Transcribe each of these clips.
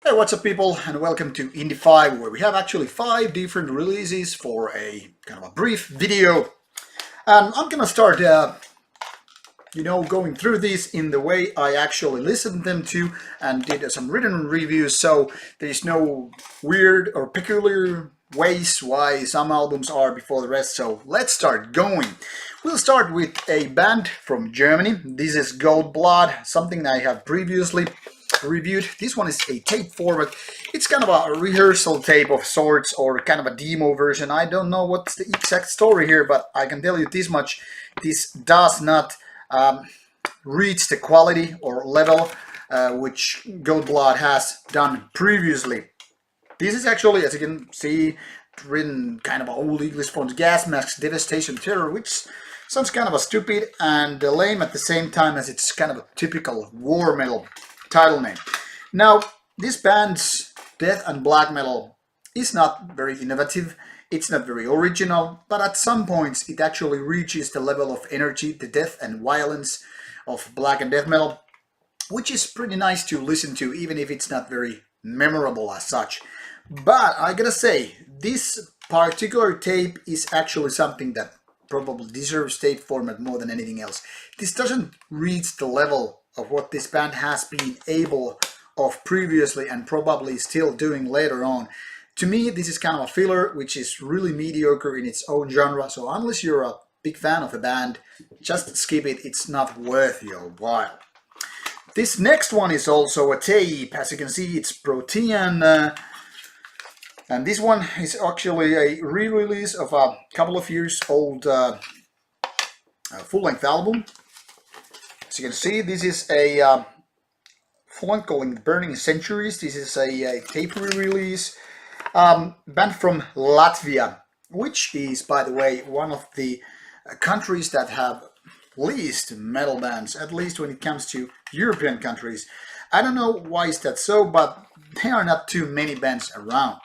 Hey, what's up people, and welcome to Indie 5, where we have actually 5 different releases for a kind of a brief video. And I'm gonna start, going through these in the way I actually listened them to and did some written reviews, so there's no weird or peculiar ways why some albums are before the rest, so let's start going. We'll start with a band from Germany. This is Goatblood, something I have previously reviewed. This one is a tape format. It's kind of a rehearsal tape of sorts, or kind of a demo version. I don't know what's the exact story here, but I can tell you this much: this does not reach the quality or level which Goatblood has done previously. This is actually, as you can see, written kind of old English font, Gasmask Devastation Terror, which sounds kind of a stupid and lame at the same time, as it's kind of a typical war metal title name. Now, this band's death and black metal is not very innovative, it's not very original, but at some points it actually reaches the level of energy, the death and violence of black and death metal, which is pretty nice to listen to, even if it's not very memorable as such. But I gotta say, this particular tape is actually something that probably deserves tape format more than anything else. This doesn't reach the level of what this band has been able of previously and probably still doing later on. To me, this is kind of a filler, which is really mediocre in its own genre, so unless you're a big fan of the band, just skip it, it's not worth your while. This next one is also a tape. As you can see, it's Protean, and this one is actually a re-release of a couple of years old full-length album. As you can see, this is a full-length called Burning Centuries. This is a tape re-release. Band from Latvia, which is, by the way, one of the countries that have least metal bands, at least when it comes to European countries. I don't know why is that so, but there are not too many bands around.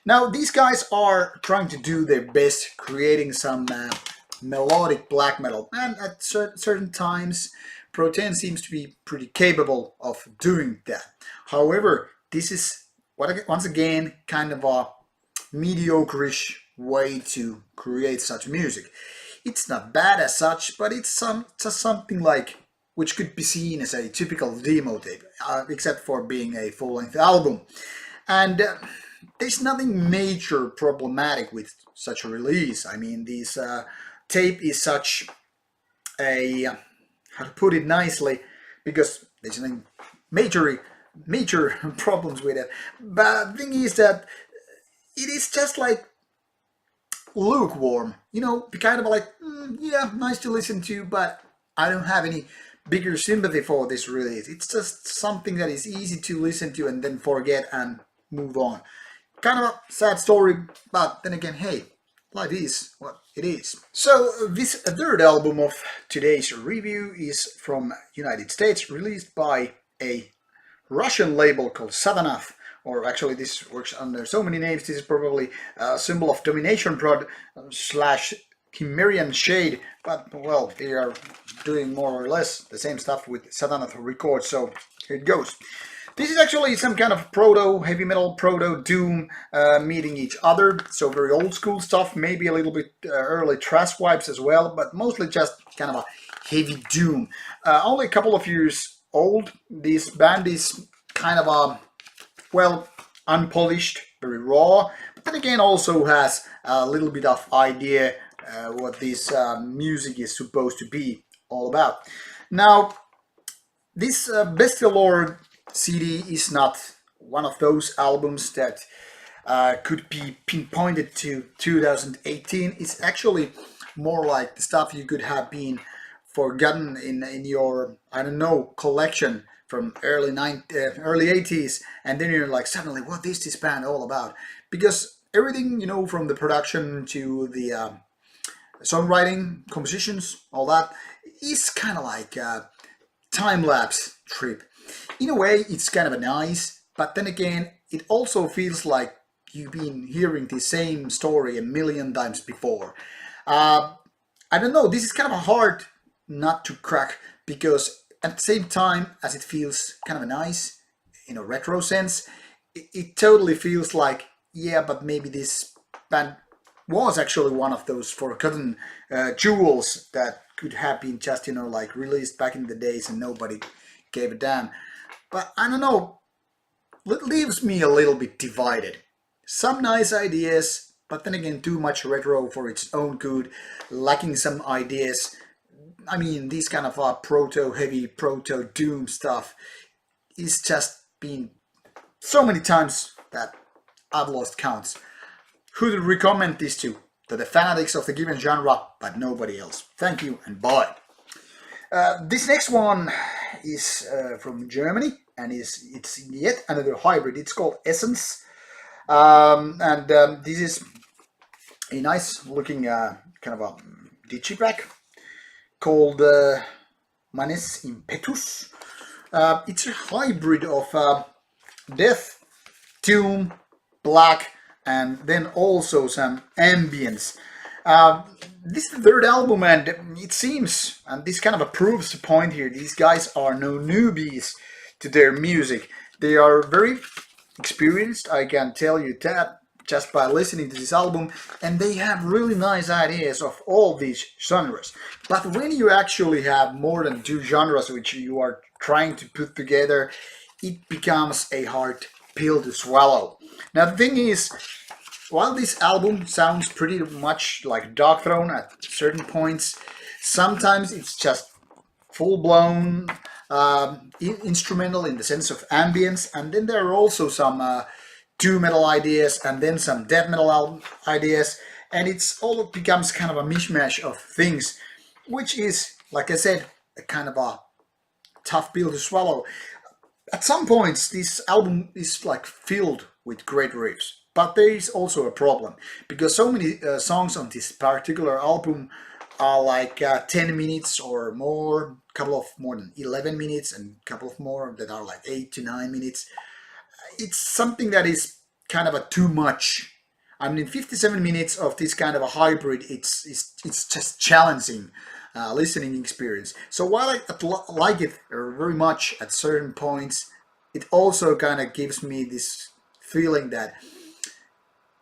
Now, these guys are trying to do their best, creating some melodic black metal, and at certain times Protean seems to be pretty capable of doing that. However, this is, once again, kind of a mediocre-ish way to create such music. It's not bad as such, but it's just something like which could be seen as a typical demo tape, except for being a full-length album. And there's nothing major problematic with such a release. I mean, this tape is such a, how to put it nicely, because there's nothing major problems with it. But the thing is that it is just like lukewarm, kind of like, yeah, nice to listen to, but I don't have any bigger sympathy for this release. It's just something that is easy to listen to and then forget and move on. Kind of a sad story, but then again, hey, life is what it is. So this third album of today's review is from United States, released by a Russian label called Totenwache, or actually this works under so many names. This is probably a symbol of domination prod slash Chimerian shade, but well, they are doing more or less the same stuff with Totenwache Records, so here it goes. This is actually some kind of proto-heavy metal, proto-doom meeting each other, so very old school stuff, maybe a little bit early thrash vibes as well, but mostly just kind of a heavy doom. Only a couple of years old. This band is kind of a, well, unpolished, very raw, but then again also has a little bit of idea what this music is supposed to be all about. Now, this Bestialord CD is not one of those albums that could be pinpointed to 2018. It's actually more like the stuff you could have been forgotten in your, I don't know, collection from early 80s, and then you're like, suddenly, what is this band all about? Because everything, from the production to the songwriting, compositions, all that, is kind of like a time-lapse trip. In a way, it's kind of nice, but then again, it also feels like you've been hearing the same story a million times before. I don't know, this is kind of a hard nut to crack, because at the same time as it feels kind of nice in a retro sense, it totally feels like, yeah, but maybe this band was actually one of those forgotten jewels that could have been just, like released back in the days and nobody gave a damn. But I don't know, it leaves me a little bit divided. Some nice ideas, but then again, too much retro for its own good, lacking some ideas. I mean, these kind of proto-heavy, proto-doom stuff is just been so many times that I've lost counts. Who to recommend this to the fanatics of the given genre, but nobody else. Thank you and bye. This next one is from Germany, and it's yet another hybrid. It's called Essenz, and this is a nice looking kind of a digipack called Manes Impetus. It's a hybrid of death, doom, black, and then also some ambience. This is the third album, and it seems, and this kind of proves the point here, these guys are no newbies to their music. They are very experienced, I can tell you that, just by listening to this album, and they have really nice ideas of all these genres. But when you actually have more than two genres which you are trying to put together, it becomes a hard pill to swallow. Now the thing is, while this album sounds pretty much like Darkthrone at certain points, sometimes it's just full-blown instrumental in the sense of ambience, and then there are also some doom metal ideas and then some death metal ideas, and it's all becomes kind of a mishmash of things, which is, like I said, a kind of a tough pill to swallow. At some points, this album is like filled with great riffs, but there is also a problem because so many songs on this particular album are like 10 minutes or more, a couple of more than 11 minutes, and a couple of more that are like 8 to 9 minutes. It's something that is kind of a too much. I mean, 57 minutes of this kind of a hybrid, it's just challenging listening experience. So while I like it very much at certain points, it also kind of gives me this feeling that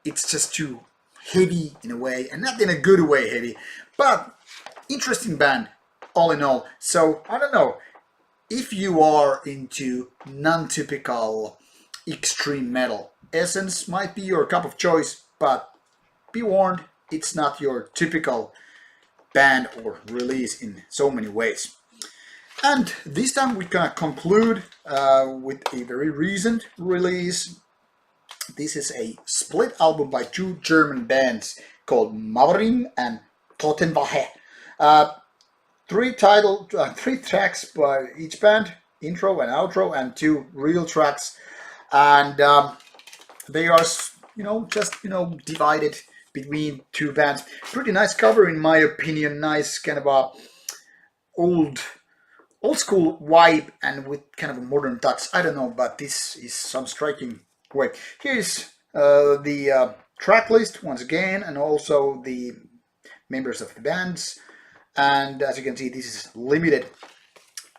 it's just too heavy in a way, and not in a good way heavy, but interesting band all in all. So I don't know, if you are into non-typical extreme metal, Essenz might be your cup of choice, but be warned, it's not your typical band or release in so many ways. And this time we're gonna conclude with a very recent release. This is a split album by two German bands called Mavorim and Totenwache. Three tracks by each band, intro and outro, and two real tracks, and they are, just divided between two bands. Pretty nice cover in my opinion. Nice kind of a old school vibe and with kind of a modern touch. I don't know, but this is some striking way. Here's the track list once again, and also the members of the bands. And as you can see, this is limited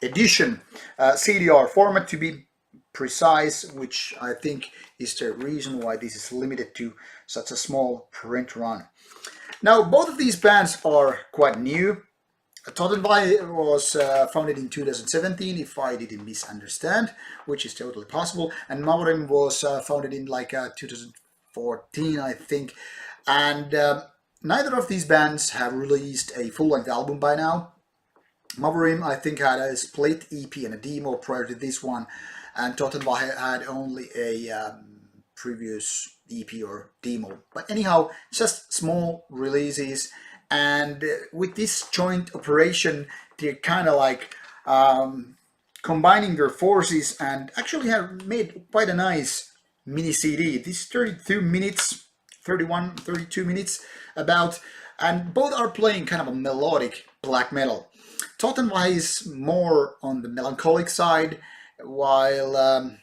edition CDR format to be precise, which I think is the reason why this is limited to such a small print run. Now, both of these bands are quite new. Totenwache was founded in 2017, if I didn't misunderstand, which is totally possible. And Mavorim was founded in like 2014, I think. And neither of these bands have released a full-length album by now. Mavorim, I think, had a split EP and a demo prior to this one, and Totenwache had only a previous EP or demo. But anyhow, just small releases, and with this joint operation, they're kind of like combining their forces and actually have made quite a nice mini CD. This is 32 minutes, 32 minutes about, and both are playing kind of a melodic black metal. Totenwache is more on the melancholic side, while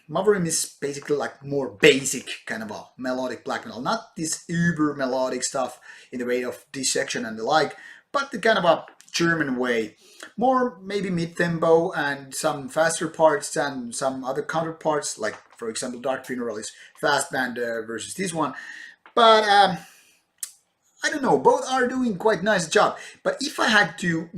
Mavorim is basically like more basic kind of a melodic black metal. Not this uber melodic stuff in the way of Dissection and the like, but the kind of a German way. More maybe mid-tempo and some faster parts than some other counterparts, like for example Dark Funeral is fast band versus this one. But I don't know, both are doing quite nice job. But if I had to,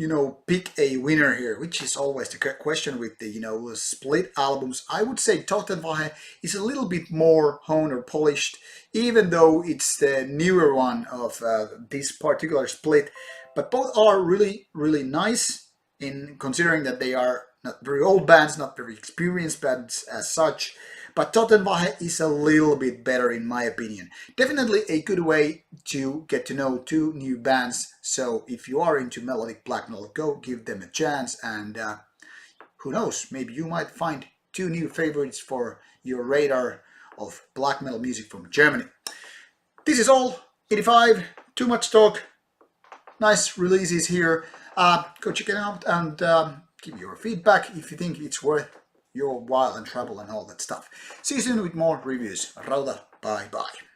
pick a winner here, which is always the question with the, split albums, I would say Totenwache is a little bit more honed or polished, even though it's the newer one of this particular split. But both are really, really nice in considering that they are not very old bands, not very experienced bands as such. But Totenwache is a little bit better in my opinion. Definitely a good way to get to know two new bands. So if you are into melodic black metal, go give them a chance. And who knows, maybe you might find two new favorites for your radar of black metal music from Germany. This is all. 85, too much talk. Nice releases here. Go check it out and give your feedback if you think it's worth your while and travel and all that stuff. See you soon with more reviews. Rauta, bye bye.